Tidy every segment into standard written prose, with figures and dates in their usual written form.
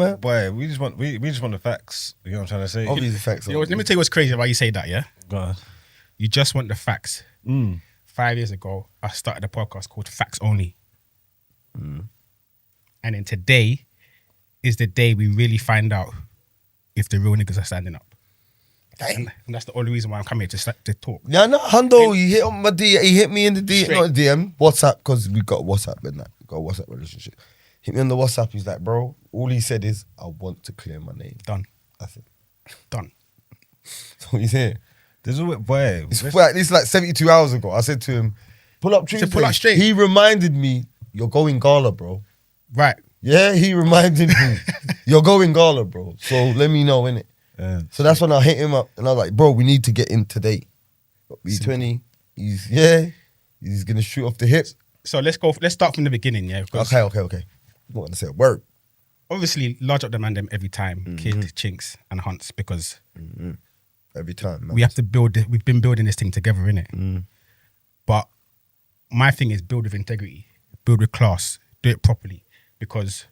man. Boy, we just want the facts. You know what I'm trying to say? Obviously, facts. You know, let me tell you what's crazy why you say that, yeah? Go on. You just want the facts. 5 years ago, I started a podcast called Facts Only. And then today is the day we really find out if the real niggas are standing up. And that's the only reason why I'm coming here to talk. Yeah, no, Hundo, he hit on my DM. He hit me in the DM, Straight. not DM, WhatsApp, because we got WhatsApp and that. We got a WhatsApp relationship. Hit me on the WhatsApp. He's like, bro, all he said is, I want to clear my name. Done. That's it. Done. So he's here. There's a boy. It's like 72 hours ago. I said to him, pull up Tuesday. pull up straight. He reminded me, you're going gala, bro. Right. Yeah, he reminded me, you're going gala, bro. So let me know, innit? Yeah. So that's when I hit him up and I was like, bro, we need to get in today. B20, he's going to shoot off the hip. So let's start from the beginning, yeah? Because Okay. I'm not going to say a word. obviously, large up the man them every time, Kid, Chinks, and Hunts, because Every time, man. we've been building this thing together, innit? But my thing is build with integrity, build with class, do it properly, because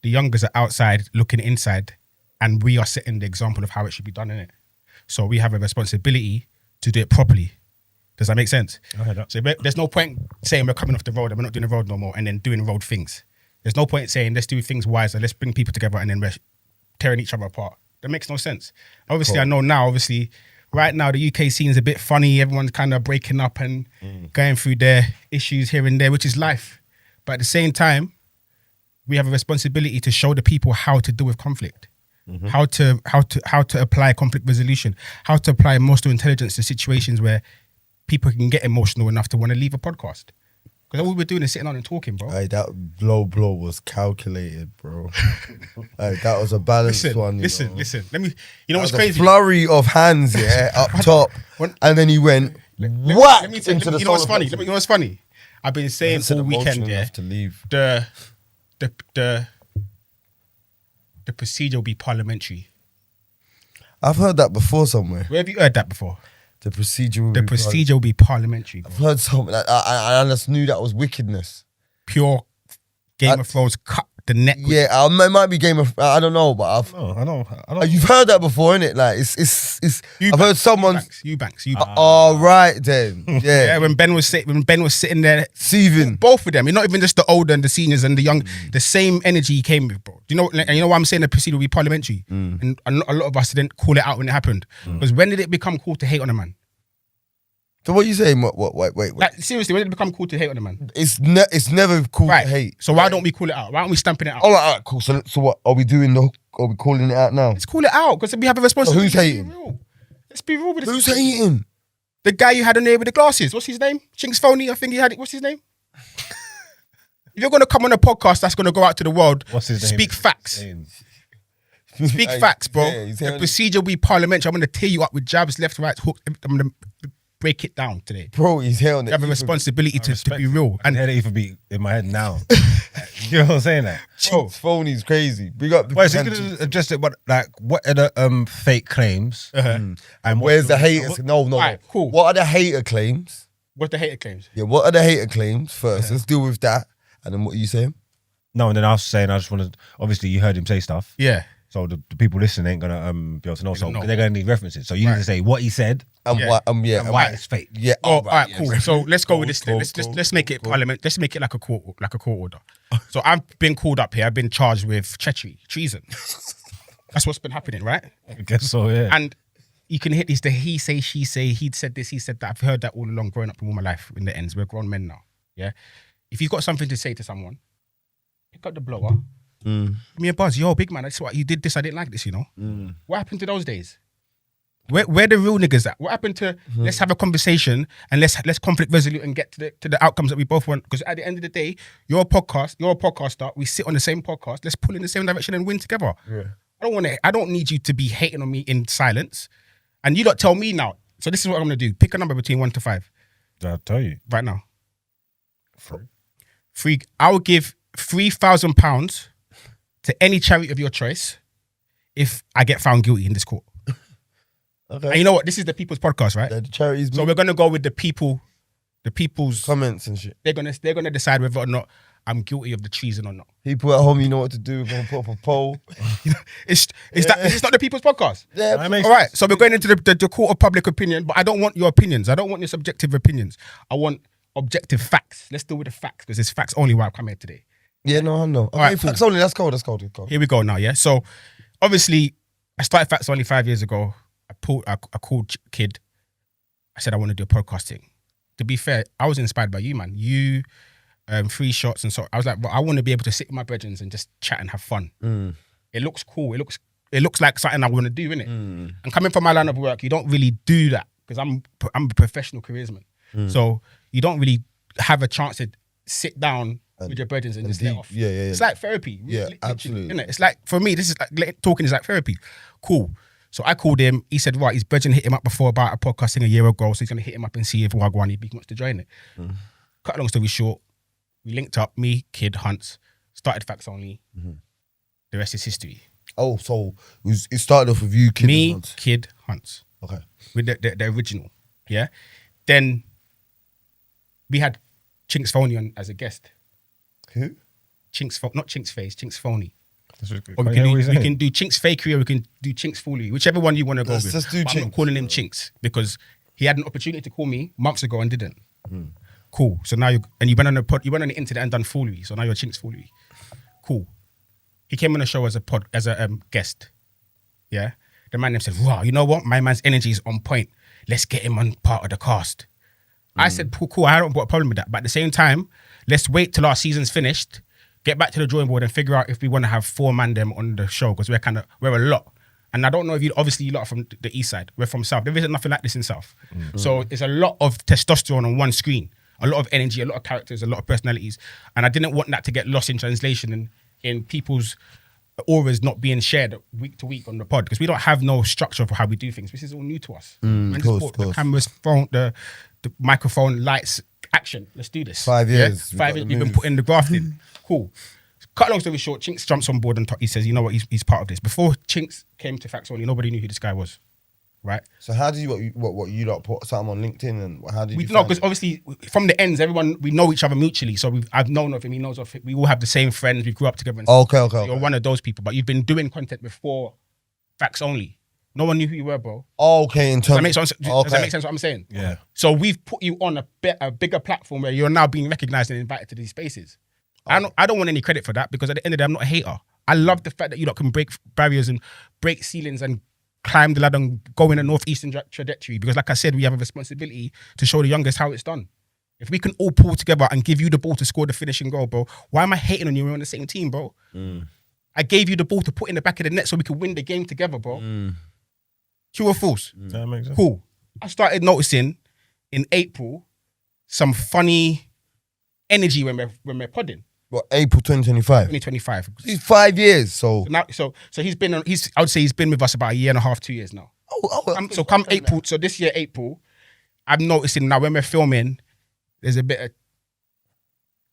the youngers are outside looking inside, and we are setting the example of how it should be done, innit? So we have a responsibility to do it properly. Does that make sense? I heard that. So there's no point saying we're coming off the road and we're not doing the road no more and then doing road things. There's no point saying let's do things wiser, let's bring people together and then we're tearing each other apart. That makes no sense. Obviously, I know now, right now the UK scene is a bit funny. Everyone's kind of breaking up and going through their issues here and there, which is life. But at the same time, we have a responsibility to show the people how to deal with conflict. How to apply conflict resolution, how to apply emotional intelligence to situations where people can get emotional enough to want to leave a podcast. Because all we're doing is sitting on and talking, bro. Hey, that blow was calculated, bro. Hey, that was a balanced one. Listen. Let me. You know what's A crazy? flurry of hands, up top, and then he went whack into the. You know what's funny? You know what's funny? I've been saying all weekend, yeah. To leave. The procedure will be parliamentary. I've heard that before somewhere. Where have you heard that before? The procedure. The procedure will be parliamentary. Bro. I've heard something. I just knew that was wickedness. Pure Game of Thrones cut the neck. Yeah, it might be Game of. I don't know, but I know. You've heard that before, innit? Like it's. I've heard someone. Eubanks. All right then. Yeah. Yeah, when Ben was sitting there, Seething. both of them. It's not even just the older and the seniors and the young. The same energy he came with, bro. Do you know? And you know why I'm saying the procedure will be parliamentary? And a lot of us didn't call it out when it happened. Because when did it become cool to hate on a man? So what are you saying? Wait. Like seriously, when did it become cool to hate on a man? It's never cool Right. to hate. So why don't we call it out? Why aren't we stamping it out? All right, cool. So what are we doing? Are we calling it out now? Let's call it out because we have a responsibility. So who's hating? Let's be real with this. Who's hating? The guy you had on there with the glasses. What's his name? Chinks Phony. I think he had it. What's his name? If you're going to come on a podcast that's going to go out to the world, What's his name? speak facts. Speak facts, bro. Yeah, the procedure will be parliamentary. I'm going to tear you up with jabs, left, right, hook. I'm going to break it down today. Bro, he's here on You have a responsibility to be real. And head even be in my head now. You know what I'm saying? That. Chinks Phony's crazy. Big up the Wait, so you could address it, what are the fake claims? and where's the haters? No. Right, cool. What are the hater claims? What's the hater claims? Yeah, what are the hater claims first? Let's deal with that. And then what are you saying? No, and then I was saying, I just want to, obviously you heard him say stuff. Yeah. So the people listening ain't gonna be able to know. So don't know. they're gonna need references. So you need to say what he said And Yeah. why? and why it's fake. Yeah. Oh, all right, cool. yeah. So let's go with this Cool, thing. cool, Let's make it parliament. Let's make it like a court order. So I've been called up here. I've been charged with treason. That's what's been happening, right? I guess so, yeah. And you can hit this, the he say, she say, he'd said this, he said that. I've heard that all along growing up all my life in the ends. We're grown men now. Yeah. If you've got something to say to someone, pick up the blower. Give me a buzz. Yo, big man, that's what you did this. I didn't like this, you know? What happened to those days? Where the real niggas at? What happened to let's have a conversation and let's conflict resolute and get to the outcomes that we both want? Because at the end of the day, you're a podcaster, we sit on the same podcast, let's pull in the same direction and win together. Yeah. I don't need you to be hating on me in silence. And you don't tell me now. So this is what I'm gonna do. Pick a number between 1 to 5. I'll tell you. Right now. I will give £3,000 to any charity of your choice if I get found guilty in this court. Okay. And you know what? This is the people's podcast, right? The charities. So we're gonna go with the people's comments and shit. They're gonna decide whether or not I'm guilty of the treason or not. People at home, you know what to do. We're going to put up a poll. Is this not the People's Podcast? Yeah, That makes All right, so we're going into the court of public opinion, but I don't want your opinions. I don't want your subjective opinions. I want objective facts. Let's deal with the facts because it's facts only why I've come here today. yeah, no, I know. Okay, right, facts only. Let's go. Here we go now, yeah? So obviously, I started faXX only 5 years ago. I called Kid. I said I want to do a podcast thing. To be fair, I was inspired by you, man. You, Free Shots and so I was like, well, I want to be able to sit with my brethren and just chat and have fun. It looks cool. It looks like something I want to do, innit? And coming from my line of work, you don't really do that because I'm a professional careersman. So you don't really have a chance to sit down with your brethren and just let off. Yeah. It's like therapy. Yeah, Literally, absolutely. innit? It's like, for me, this is like talking is like therapy. Cool. So I called him. He said, right, his brethren hit him up before about a podcast thing a year ago. So he's going to hit him up and see if Wagwan he wants to join it. Cut a long story short, we linked up, me, Kid, Hunts, started faXX only. The rest is history. Oh, so it started off with you, Kid. Me, and Hunts. Kid, Hunts. Okay. With the original. Yeah. Then we had Chinks Phony on as a guest. Who? Not Chinks Face, Chinks Phony. Or Or we can do Chinks Fakery or we can do Chinks Foolery, whichever one you want to go with. Let's do But I'm not Chinks. calling him Chinks because he had an opportunity to call me months ago and didn't. Cool. So now you went on the internet and done Foolery. So now you're Chinks Foolery. Cool. He came on the show as a guest. Yeah. The man said, wow, you know what? My man's energy is on point. Let's get him on part of the cast. I said, cool, I don't got a problem with that. But at the same time, let's wait till our season's finished, get back to the drawing board and figure out if we want to have 4 man them on the show because we're a lot. And I don't know if you lot are from the east side. We're from south. There isn't nothing like this in south. So it's a lot of testosterone on one screen, a lot of energy, a lot of characters, a lot of personalities. And I didn't want that to get lost in translation and in people's auras not being shared week to week on the pod because we don't have no structure for how we do things. This is all new to us. Of course. The cameras, phone, the microphone, lights, action. Let's do this. 5 years. Yeah? 5 years. We've been putting the graft in. Cool. Cut a long story short, Chinks jumps on board and he says, you know what, he's part of this. Before Chinks came to faXX only, nobody knew who this guy was. Right? So how did you you lot put something on LinkedIn and how did you? No, because obviously from the ends, we know each other mutually. So I've known of him, he knows of him. We all have the same friends. We grew up together. And Okay. You're one of those people, but you've been doing content before faXX only. No one knew who you were, bro. Okay, in terms. Does that make sense what I'm saying? Yeah. So we've put you on a bigger platform where you're now being recognized and invited to these spaces. I don't want any credit for that because at the end of the day, I'm not a hater. I love the fact that you lot can break barriers and break ceilings and climb the ladder and go in a northeastern trajectory because like I said, we have a responsibility to show the youngest how it's done. If we can all pull together and give you the ball to score the finishing goal, bro, why am I hating on you? We're on the same team, bro. I gave you the ball to put in the back of the net so we could win the game together, bro. True or false? That makes sense. Cool. I started noticing in April some funny energy when we're podding. What, April 2025? 2025. He's 5 years, so. Now, so he's been I would say he's been with us about a year and a half, 2 years now. So come April, so this year April, I'm noticing now when we're filming, there's a bit of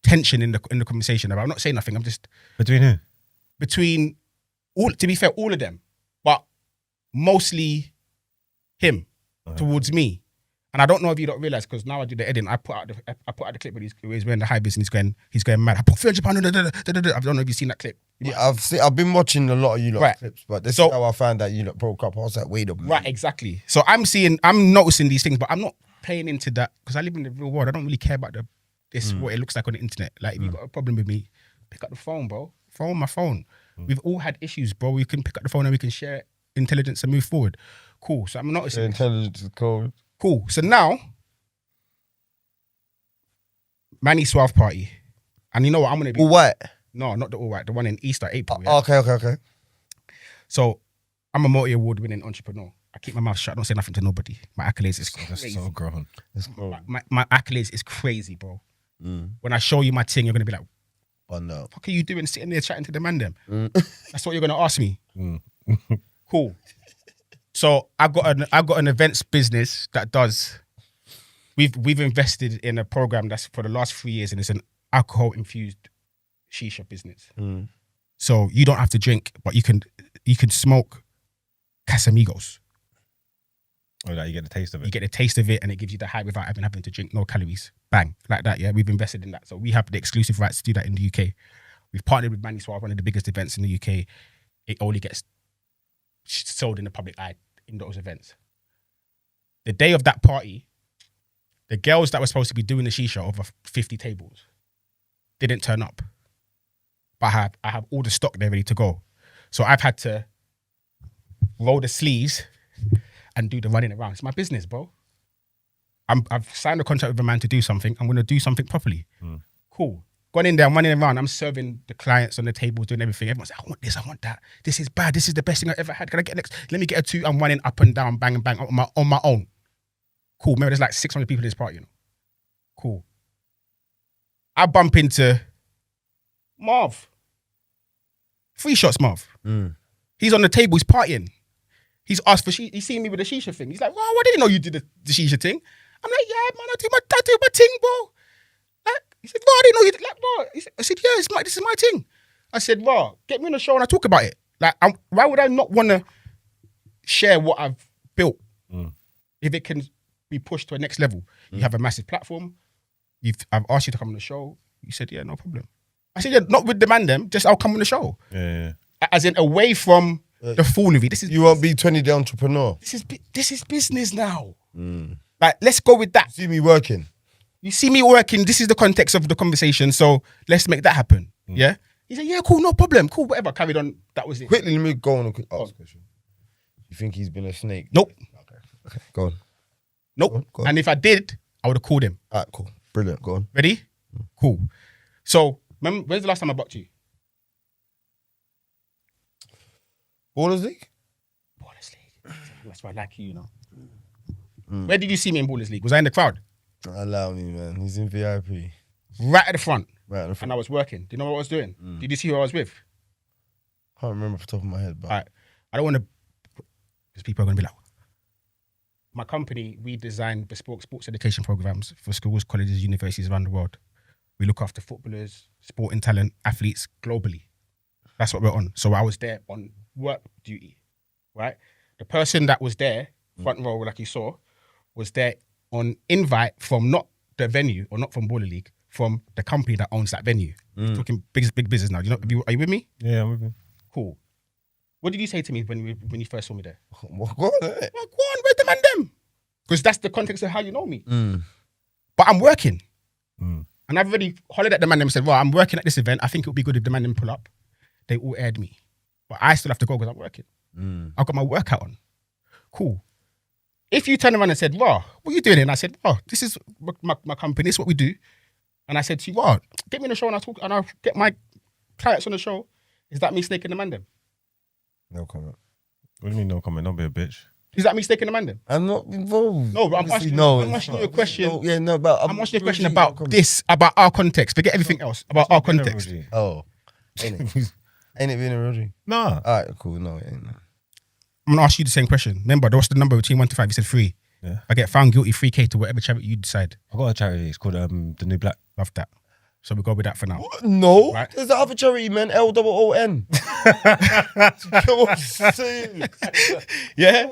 tension in the conversation. I'm not saying nothing. I'm just Between who? between all. To be fair, all of them, but mostly him towards me. And I don't know if you don't realize because now I do the editing. I put out the clip where he's wearing the high vis and he's going mad. I put £300. I don't know if you've seen that clip. Yeah, I've been watching a lot of you lot Right. clips, but this So- is how I found out you lot broke up. I was like, wait a minute. Right, exactly. So I'm noticing these things, but I'm not playing into that because I live in the real world. I don't really care about what it looks like on the internet. Like if you've got a problem with me, pick up the phone, bro. My phone. We've all had issues, bro. We can pick up the phone and we can share intelligence and move forward. Cool. So I'm The noticing. intelligence is cold. Cool. So now, Manny Suave party. And you know what? I'm going to be... All white. No, not the all right. The one in Easter, April. Yeah? Okay. So I'm a multi-award winning entrepreneur. I keep my mouth shut. I don't say nothing to nobody. My accolades is That's crazy. so grown. It's cold. My accolades is crazy, bro. When I show you my thing, you're going to be like, But no. what are you doing sitting there chatting to the man them? That's what you're going to ask me. Cool. So I got an events business that does. We've invested in a program that's for the last 3 years, and it's an alcohol infused shisha business. So you don't have to drink, but you can smoke Casamigos. Oh, like you get the taste of You it. get the taste of it and it gives you the high without even having to drink, no calories. Bang. Like that, yeah. We've invested in that. So we have the exclusive rights to do that in the UK. We've partnered with Manny Suave, one of the biggest events in the UK. It only gets sold in the public eye in those events. The day of that party, the girls that were supposed to be doing the shisha over 50 tables didn't turn up. But I have all the stock there ready to go. So I've had to roll the sleeves and do the running around. It's my business, bro. I've signed a contract with a man to do something. I'm going to do something properly. Cool. Gone in there, I'm running around. I'm serving the clients on the tables, doing everything. Everyone's like, I want this, I want that. This is bad. This is the best thing I've ever had. Can I get next? Let me get a 2. I'm running up and down, bang and bang on my own. Cool. Remember, there's like 600 people at this party, you know. Cool. I bump into Marv. 3 shots, Marv. He's on the table, he's partying. He's asked for he's seen me with the shisha thing. He's like, wow, I didn't know you did the shisha thing. I'm like, yeah, man, I do my thing, bro. Like, he said, bro, I didn't know you did like, bro. I said, yeah, this is my thing. I said, bro, get me on the show and I talk about it. Like, why would I not want to share what I've built if it can be pushed to a next level? You have a massive platform. I've asked you to come on the show. You said, yeah, no problem. I said, yeah, not with the man them, just I'll come on the show. Yeah. As in away from the foolery. This is You won't be 20 the entrepreneur. this is business now. Like, let's go with that. See me working. You see me working. This is the context of the conversation. So let's make that happen. Yeah. He said, yeah, cool, no problem, cool, whatever. Carried on. That was it. Quickly, let me go on a quick ask question. You think he's been a snake? Nope. Okay, go on. Nope. Go on. And if I did, I would have called him. All right, cool. Brilliant. Go on. Ready? Cool. So, when's the last time I booked you? Ballers League? Ballers League. That's why I like you, know. Where did you see me in Ballers League? Was I in the crowd? Allow me, man. He's in VIP. Right at the front. Right in the front. And I was working. Do you know what I was doing? Did you see who I was with? Can't remember off the top of my head, but All right. I don't want to, because people are going to be like, my company, we design bespoke sports education programs for schools, colleges, universities around the world. We look after footballers, sporting talent, athletes globally. That's what we're on. So I was there on work duty, right? The person that was there, front row, like you saw, was there on invite from not the venue or not from Baller League, from the company that owns that venue. We're talking big business now. Do you know? Are you with me? Yeah, I'm with you. Cool. What did you say to me when you first saw me there? well, go on, innit? Well, go on, where's the man them? Because that's the context of how you know me. But I'm working. And I've already hollered at the man them and said, well, I'm working at this event. I think it would be good if the man them pull up. They all aired me. But I still have to go because I'm working. I've got my workout on. Cool. If you turn around and said, wow, what are you doing? And I said, wow, this is my company. This is what we do. And I said to you, wow, get me on the show and I'll get my clients on the show. Is that me snaking the man them? No comment. What do you mean no comment? Don't be a bitch. Is that me snaking the man them? I'm not involved. No, but I'm Honestly, asking you a question. But I'm asking you a question about this, about our context. Forget everything else, about our context. Oh, ain't it? Ain't it being a real G? Nah. All right, cool. No, it ain't. I'm gonna ask you the same question. Remember, what's the number between 1 to 5? You said 3. Yeah. I get found guilty, 3K to whatever charity you decide. I got a charity. It's called the New Black. Love that. So we go with that for now. What? No, Right. there's the other charity, man. LOON. Yeah.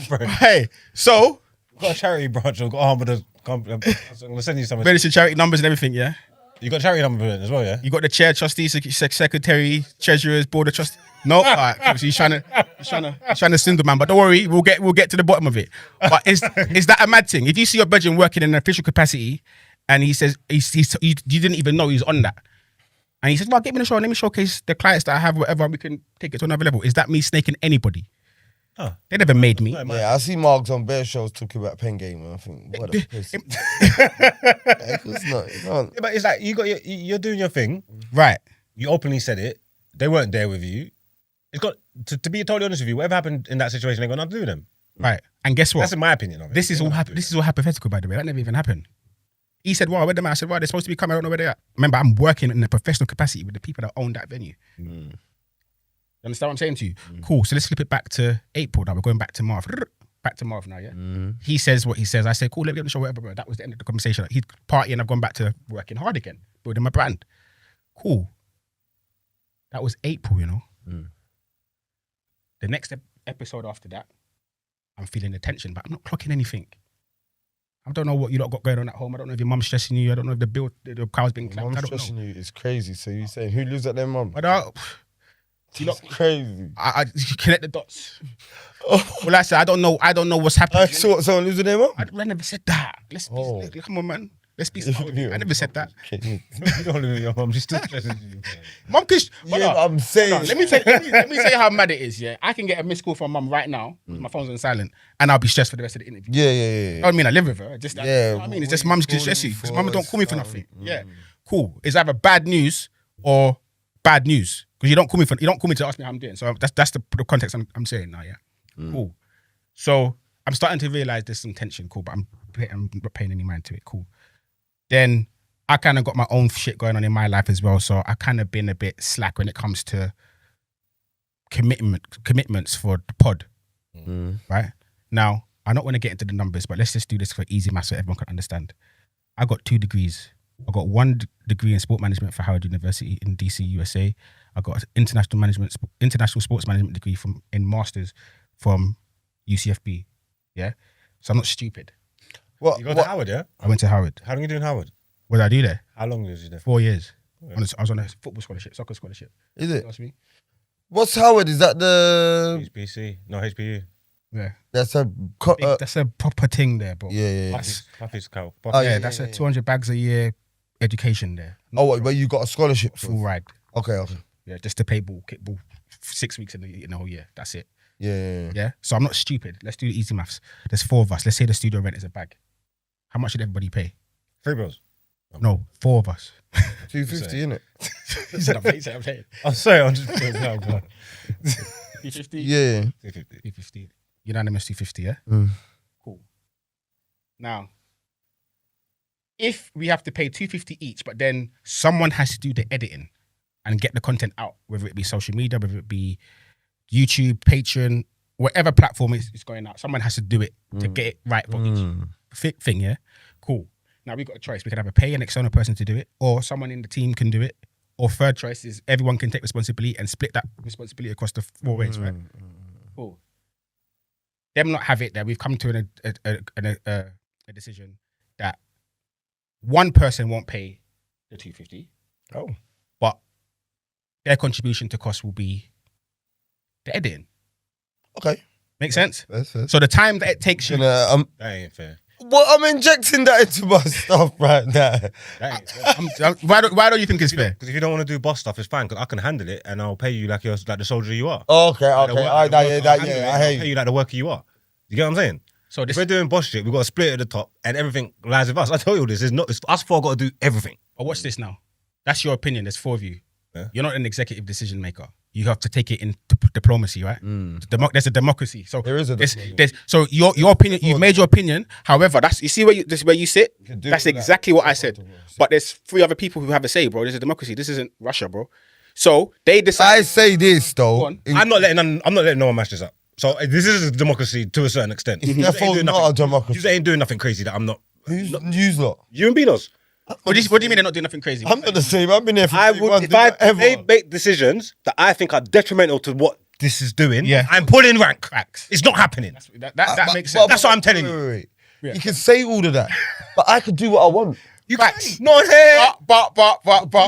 Bro. Hey, so I've got a charity branch. I've got arm with the company. I'm gonna send you something. registered charity numbers and everything. Yeah. You got a charity number as well, yeah? You got the chair, trustee, secretary, treasurers, board of trust. No, all right. Cool. So he's trying to swindle, man. But don't worry, we'll get to the bottom of it. But is that a mad thing? If you see your budget working in an official capacity, and he says you didn't even know he's on that, and he says, "Well, get me the show and let me showcase the clients that I have, whatever. We can take it to another level." Is that me snaking anybody? Huh. They never made me. Yeah, I see Margs on bear shows talking about pen game, and I think, what a piss. It's not. It can't. Yeah, but it's like you're doing your thing. Right. You openly said it. They weren't there with you. It's got to be totally honest with you. Whatever happened in that situation, they're gonna have to do with them. Right. And guess what? That's in my opinion of it. This is all hypothetical, by the way. That never even happened. He said, "Wow, where the man?" I said, "Wow, they're supposed to be coming. I don't know where they are." Remember, I'm working in a professional capacity with the people that own that venue. You understand what I'm saying to you? Cool. So let's flip it back to April now. We're going back to Marv. Back to Marv now, yeah? He says what he says. I said, cool, let me get on the show, whatever, bro. That was the end of the conversation. He's partying. I've gone back to working hard again, building my brand. Cool. That was April, you know? The next episode after that, I'm feeling the tension, but I'm not clocking anything. I don't know what you lot got going on at home. I don't know if your mum's stressing you. I don't know if the cow's being clapped. I Mum's don't know. stressing you. It's crazy. So you saying who lives at their mum? But It's crazy. I connect the dots. Well, I said I don't know what's happening. I saw someone lives with their mum. I never said that. Let's be, come on, man. Let's be smart. I never said that. You don't live with your mum. She's still stressing you. Mum, Yeah, I'm saying. let me tell you how mad it is. Yeah, I can get a missed call from mum right now. My phone's on silent, and I'll be stressed for the rest of the interview. Yeah. I mean, I live with her. Just Yeah, you know what I mean, it's just mum's stress you because mum don't call me for nothing. Yeah, cool. It's either bad news or bad news because you don't call me to ask me how I'm doing. So that's the context I'm saying now. Yeah, cool. So I'm starting to realize there's some tension. Cool, but I'm not paying any mind to it. Cool. Then I kind of got my own shit going on in my life as well. So I kind of been a bit slack when it comes to commitments for the pod. Right? Now, I don't want to get into the numbers, but let's just do this for easy maths so everyone can understand. I got 2 degrees. I got 1 degree in sport management for Howard University in DC, USA. I got an international sports management degree in masters from UCFB. Yeah? So I'm not stupid. What? You go to Howard, yeah? I went to Howard. How long you doing Howard? What did I do there? How long was you there? 4 years. Yeah. I was on a football scholarship, soccer scholarship. Is it? You ask me? What's Howard? Is that the? HBC. No, HBU. Yeah. That's a. That's a proper thing there, bro. Yeah. Puffy's cow. Oh, Yeah, that's a 200 bags a year education there. Oh, wait, you got a scholarship? Full ride. Okay. Yeah, just to play kickball 6 weeks in the whole year. That's it. Yeah. Yeah. So I'm not stupid. Let's do the easy maths. There's 4 of us. Let's say the studio rent is a bag. How much should everybody pay? $3. No, 4 of us. 250, innit? He said I'm paying. I'm sorry, I'm just playing now, bro. 250? Yeah. 250. Unanimous 250, yeah? Cool. Now, if we have to pay 250 each, but then someone has to do the editing and get the content out, whether it be social media, whether it be YouTube, Patreon, whatever platform is going out, someone has to do it to get it right for each thing, yeah? Cool. Now we've got a choice. We can either pay an external person to do it, or someone in the team can do it, or third choice is everyone can take responsibility and split that responsibility across the 4 ways, right? Cool. Them not have it there. We've come to a decision that one person won't pay the 250. Oh. But their contribution to cost will be the editing. Okay. Make sense? That's fair. So the time that it takes you. That ain't fair. Well, I'm injecting that into my stuff right now. That ain't fair. Why don't you think it's fair? Because if you don't want to do boss stuff, it's fine. Because I can handle it, and I'll pay you like you're like the soldier you are. Okay. I I pay hear you like the worker you are. You get what I'm saying? So If this. we're doing boss shit, we've got to split at the top, and everything lies with us. I tell you this. It's us 4 got to do everything. But watch this now. That's your opinion. There's 4 of you. Yeah. You're not an executive decision maker. You have to take it in diplomacy, right? There's a democracy. So There is a democracy. so your opinion. You've made your opinion. However, you see where you sit. do That's that. exactly what I said. But there's 3 other people who have a say, bro. There's a democracy. This isn't Russia, bro. So they decide. I say this Go though. on. I'm not letting no one match this up. So this is a democracy to a certain extent. It's therefore not a democracy. You ain't doing nothing crazy that I'm not. Who's lot? You and Beanos. What do you mean they're not doing nothing crazy? I'm not the same. I've been there for I 3 would months. if they make decisions that I think are detrimental to what this is doing. Yeah. I'm pulling rank. Facts. It's not happening. That makes sense. That's what I'm telling you. Wait. Yeah. You can say all of that, but I could do what I want. You Facts. can't. Not here. But Do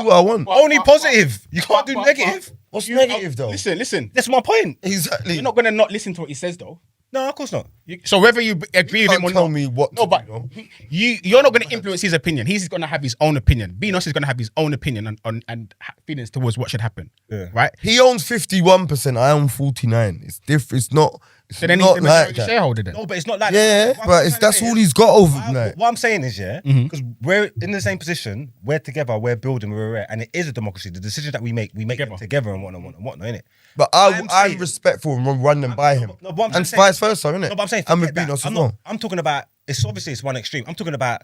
what I want. Only positive. You can't do negative. What's negative though? Listen. That's my point. Exactly. You're not gonna not listen to what he says though. No, of course not. So whether you agree with him or Can't tell not, me what. no, to but do, no. you're not going to influence his opinion. He's going to have his own opinion. Beanos is going to have his own opinion on feelings towards what should happen. Yeah. Right. He owns 51%. I own 49. It's different. It's not. It's So then he's not the like majority that. shareholder then. No, but it's not like Yeah, that. What I'm but trying it's to that's say all is- he's got overnight. What I'm saying is, because we're in the same position, we're together, we're building, we're and it is a democracy. The decisions that we make them together and whatnot, innit? But I'm I'm saying- respectful and run them by him, No, but I'm and saying- vice versa, innit? No, but I'm saying I'm with forget that. Beanos as I'm well. not- I'm talking about it's one extreme. I'm talking about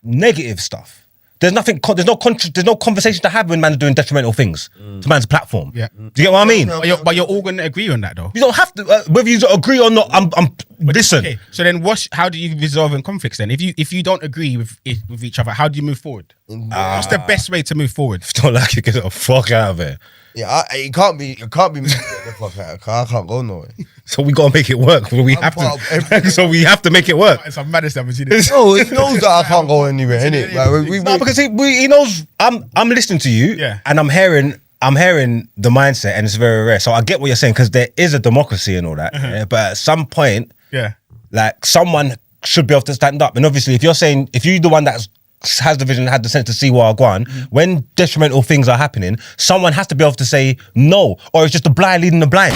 negative stuff. There's nothing. There's no conversation to have when man's doing detrimental things to man's platform. Yeah. Do you get what I mean? But you're all going to agree on that though. You don't have to. Whether you agree or not, listen. Okay. So then, how do you resolve in conflicts then? If you don't agree with each other, how do you move forward? What's the best way to move forward? If you don't like it, get the fuck out of here. Yeah, it can't be me. Get the fuck out. I can't go nowhere. So we gotta make it work. We have part of to. everything. So we have to make it work. It's a madness opportunity. No, he knows that I can't go anywhere, innit? Like, No, because he knows I'm listening to you, Yeah. and I'm hearing the mindset, and it's very rare. So I get what you're saying because there is a democracy and all that, yeah, but at some point, Yeah. like someone should be able to stand up. And obviously, if you're the one that has the vision, had the sense to see what are going, when detrimental things are happening, someone has to be able to say no, or it's just the blind leading the blind.